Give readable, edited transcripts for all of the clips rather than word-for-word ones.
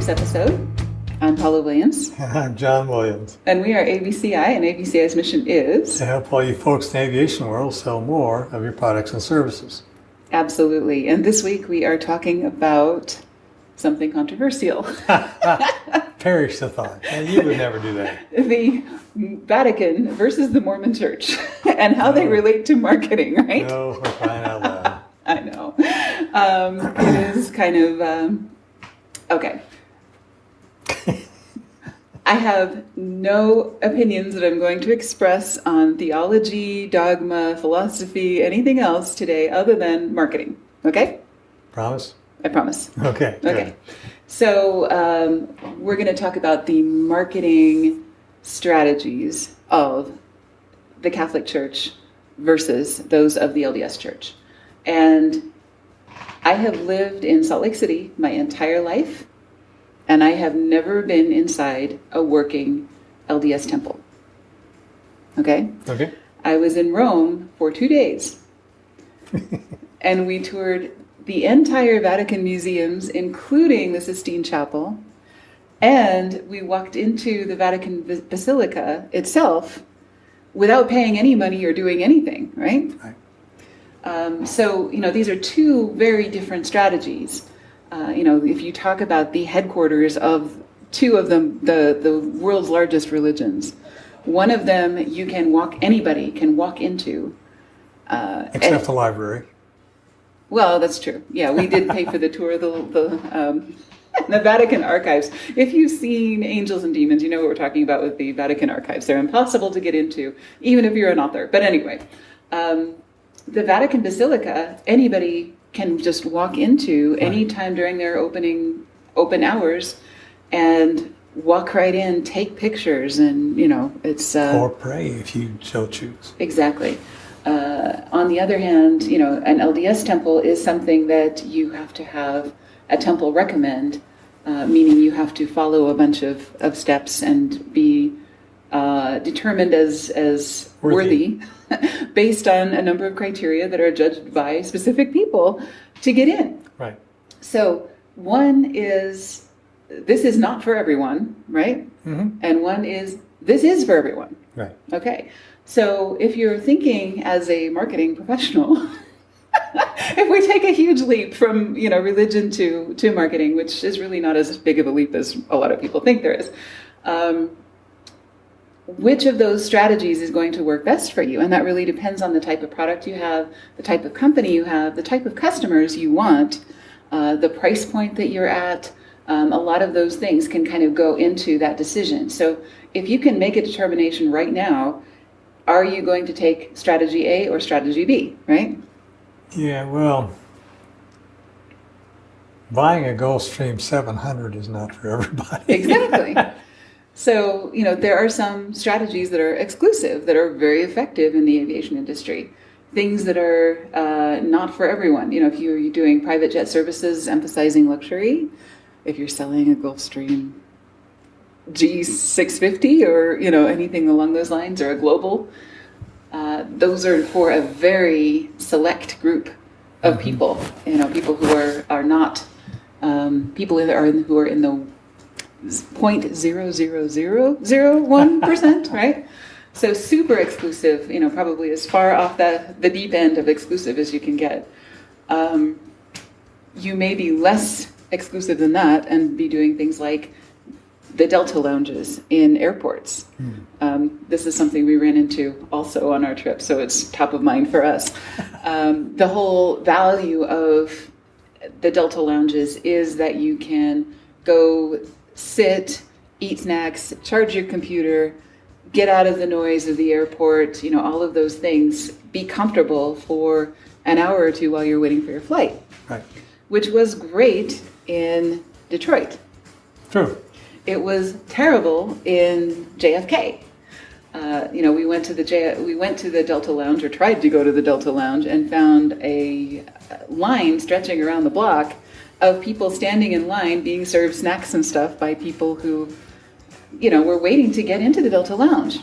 week's episode. I'm Paula Williams. I'm John Williams. And we are ABCI, and ABCI's mission is to help all you folks in the aviation world sell more of your products and services. Absolutely. And this week we are talking about something controversial. Perish the thought. And you would never do that. The Vatican versus the Mormon Church and how they relate to marketing, right? No, we're crying out loud. I know. It is kind of, okay. I have no opinions that I'm going to express on theology, dogma, philosophy, anything else today other than marketing. Okay? Promise? I promise. Okay. Good. Okay. So we're going to talk about the marketing strategies of the Catholic Church versus those of the LDS Church. And I have lived in Salt Lake City my entire life. And I have never been inside a working LDS temple. Okay? Okay. I was in Rome for 2 days. And we toured the entire Vatican museums, including the Sistine Chapel. And we walked into the Vatican Basilica itself without paying any money or doing anything, right? Right. So, these are two very different strategies. If you talk about the headquarters of two of the world's largest religions, one of them anybody can walk into. Except the library. Well, that's true. Yeah, we did pay for the tour of the Vatican archives. If you've seen Angels and Demons, you know what we're talking about with the Vatican archives. They're impossible to get into, even if you're an author. But anyway, the Vatican Basilica, anybody can just walk into any time during their open hours and walk right in, take pictures, and it's or pray if you so choose. Exactly. On the other hand, an LDS temple is something that you have to have a temple recommend, meaning you have to follow a bunch of steps and be determined as worthy based on a number of criteria that are judged by specific people to get in. Right. So one is, this is not for everyone, right? Mm-hmm. And one is, this is for everyone. Right. Okay. So if you're thinking as a marketing professional, if we take a huge leap from, religion to marketing, which is really not as big of a leap as a lot of people think there is, which of those strategies is going to work best for you? And that really depends on the type of product you have, the type of company you have, the type of customers you want, the price point that you're at. A lot of those things can kind of go into that decision. So if you can make a determination right now, are you going to take strategy A or strategy B, right? Yeah, well, buying a Gulfstream 700 is not for everybody. Exactly. So, there are some strategies that are exclusive, that are very effective in the aviation industry. Things that are not for everyone. If you're doing private jet services emphasizing luxury, if you're selling a Gulfstream G650 or, anything along those lines, or a Global, those are for a very select group of people. People who are not, people who are in the 0.00001%, right? So super exclusive, probably as far off the deep end of exclusive as you can get. You may be less exclusive than that and be doing things like the Delta lounges in airports. This is something we ran into also on our trip, so it's top of mind for us. The whole value of the Delta lounges is that you can go sit, eat snacks, charge your computer, get out of the noise of the airport, all of those things, be comfortable for an hour or two while you're waiting for your flight. Right. Which was great in Detroit. True. It was terrible in JFK. We went to the Delta Lounge, or tried to go to the Delta Lounge, and found a line stretching around the block of people standing in line being served snacks and stuff by people who, were waiting to get into the Delta Lounge.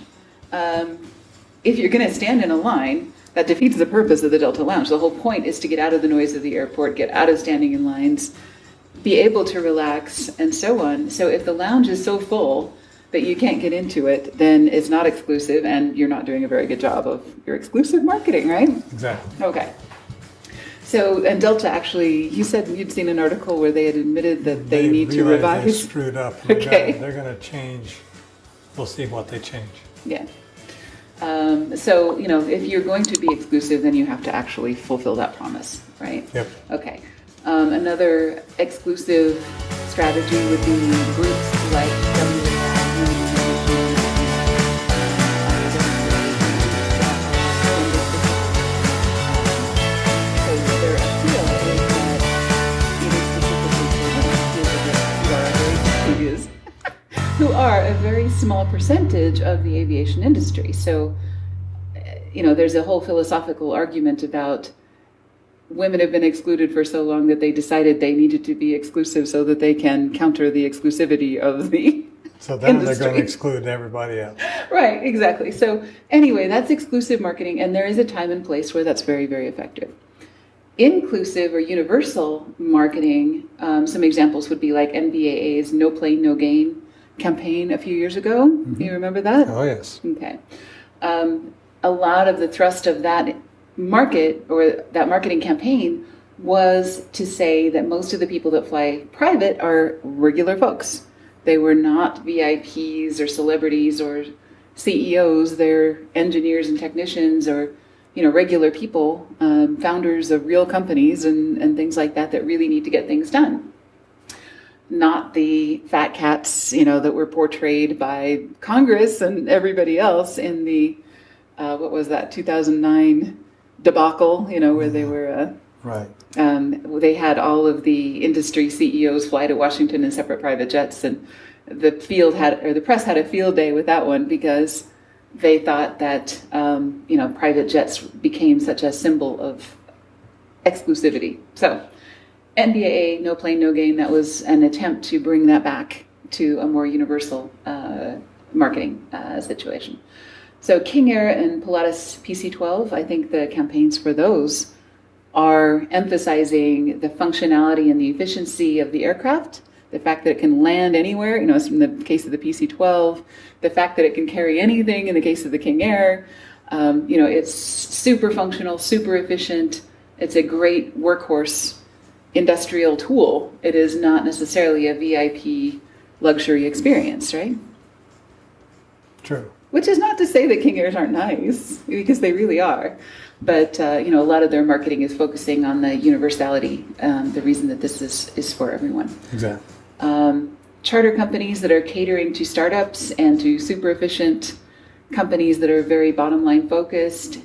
If you're going to stand in a line, that defeats the purpose of the Delta Lounge. The whole point is to get out of the noise of the airport, get out of standing in lines, be able to relax and so on. So if the lounge is so full that you can't get into it, then it's not exclusive and you're not doing a very good job of your exclusive marketing, right? Exactly. Okay. So, and Delta actually, you said you'd seen an article where they had admitted that they need to realized revise. They screwed up. Okay. They're going to change. We'll see what they change. Yeah. So, if you're going to be exclusive, then you have to actually fulfill that promise, right? Yep. Okay. Another exclusive strategy would be groups like who are a very small percentage of the aviation industry. So, there's a whole philosophical argument about women have been excluded for so long that they decided they needed to be exclusive so that they can counter the exclusivity of the So then industry. They're going to exclude everybody else. Right, exactly. So anyway, that's exclusive marketing, and there is a time and place where that's very, very effective. Inclusive or universal marketing, some examples would be like NBAA's No Plane, No Gain campaign a few years ago. Mm-hmm. You remember that? Oh, yes. Okay. A lot of the thrust of that market or that marketing campaign was to say that most of the people that fly private are regular folks. They were not VIPs or celebrities or CEOs. They're engineers and technicians or regular people, founders of real companies and things like that really need to get things done. Not the fat cats, that were portrayed by Congress and everybody else in the, 2009 debacle, where they were... Right. They had all of the industry CEOs fly to Washington in separate private jets, and the press had a field day with that one because they thought that private jets became such a symbol of exclusivity. So NBAA, No Plane, No Gain, that was an attempt to bring that back to a more universal marketing situation. So King Air and Pilatus PC-12, I think the campaigns for those are emphasizing the functionality and the efficiency of the aircraft, the fact that it can land anywhere, in the case of the PC-12, the fact that it can carry anything in the case of the King Air. It's super functional, super efficient. It's a great workhorse industrial tool. It is not necessarily a VIP luxury experience, right? True. Which is not to say that King Airs aren't nice, because they really are. But, a lot of their marketing is focusing on the universality, the reason that this is for everyone. Exactly. Charter companies that are catering to startups and to super efficient companies that are very bottom line focused,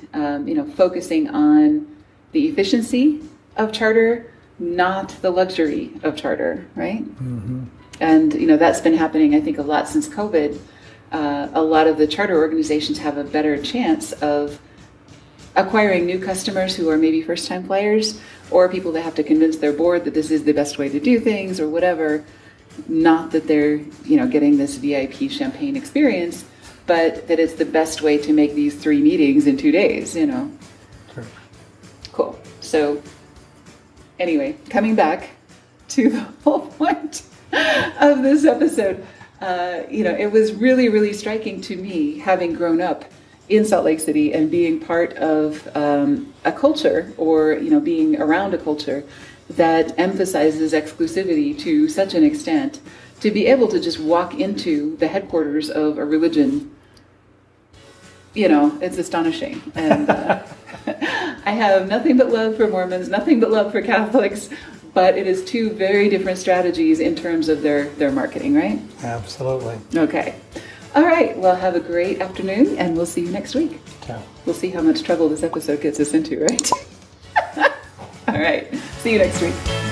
focusing on the efficiency of charter, not the luxury of charter, right? Mm-hmm. And, that's been happening, I think, a lot since COVID. A lot of the charter organizations have a better chance of acquiring new customers who are maybe first-time flyers or people that have to convince their board that this is the best way to do things or whatever. Not that they're, getting this VIP champagne experience, but that it's the best way to make these 3 meetings in 2 days, Sure. Cool. So anyway, coming back to the whole point of this episode, it was really, really striking to me, having grown up in Salt Lake City and being part of a culture or, being around a culture that emphasizes exclusivity to such an extent, to be able to just walk into the headquarters of a religion, it's astonishing. And I have nothing but love for Mormons, nothing but love for Catholics, but it is 2 very different strategies in terms of their marketing, right? Absolutely. Okay. All right. Well, have a great afternoon, and we'll see you next week. Ciao. We'll see how much trouble this episode gets us into, right? All right. See you next week.